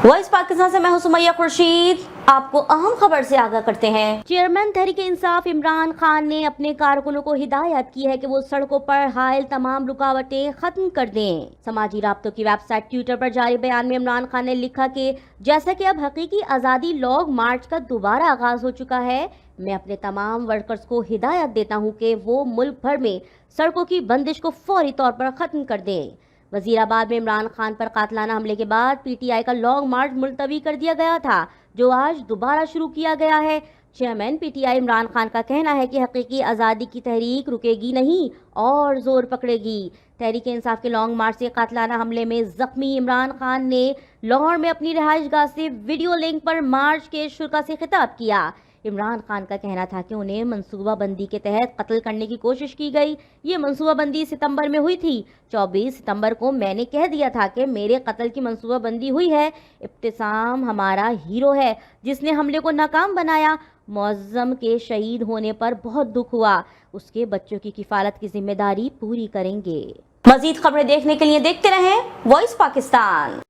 Voice Pakistan से मैं हूं सुमैया खुर्शीद। आपको अहम खबर से आगाह करते हैं। चेयरमैन तहरीक इंसाफ इमरान खान ने अपने कारकुनों को हिदायत की है कि वो सड़कों पर हायल तमाम रुकावटें खत्म कर दें। समाजी राब्तों की वेबसाइट ट्विटर पर जारी बयान में इमरान खान ने लिखा कि जैसा कि अब हकीकी आज़ादी लॉन्ग मार्च का दोबारा आगाज हो चुका है, मैं अपने तमाम वर्कर्स को हिदायत देता हूँ कि वो मुल्क भर में सड़कों की बंदिश को फौरी तौर पर खत्म कर दें। वजीराबाद में इमरान खान पर कातलाना हमले के बाद पीटीआई का लॉन्ग मार्च मुलतवी कर दिया गया था, जो आज दोबारा शुरू किया गया है। चेयरमैन पीटीआई इमरान खान का कहना है कि हकीकी आज़ादी की तहरीक रुकेगी नहीं और जोर पकड़ेगी। तहरीक इंसाफ के लॉन्ग मार्च से कातलाना हमले में जख्मी इमरान खान ने लाहौर में अपनी रिहाइशगाह से वीडियो लिंक पर मार्च के शुरा से खिताब किया। इमरान खान का कहना था कि उन्हें मंसूबाबंदी के तहत कत्ल करने की कोशिश की गई। ये मंसूबाबंदी सितंबर में हुई थी। 24 सितंबर को मैंने कह दिया था कि मेरे कत्ल की मंसूबाबंदी हुई है। इब्तिसाम हमारा हीरो है जिसने हमले को नाकाम बनाया। मुअज्जम के शहीद होने पर बहुत दुख हुआ। उसके बच्चों की किफालत की जिम्मेदारी पूरी करेंगे। मजीद खबरें देखने के लिए देखते रहें वॉइस पाकिस्तान।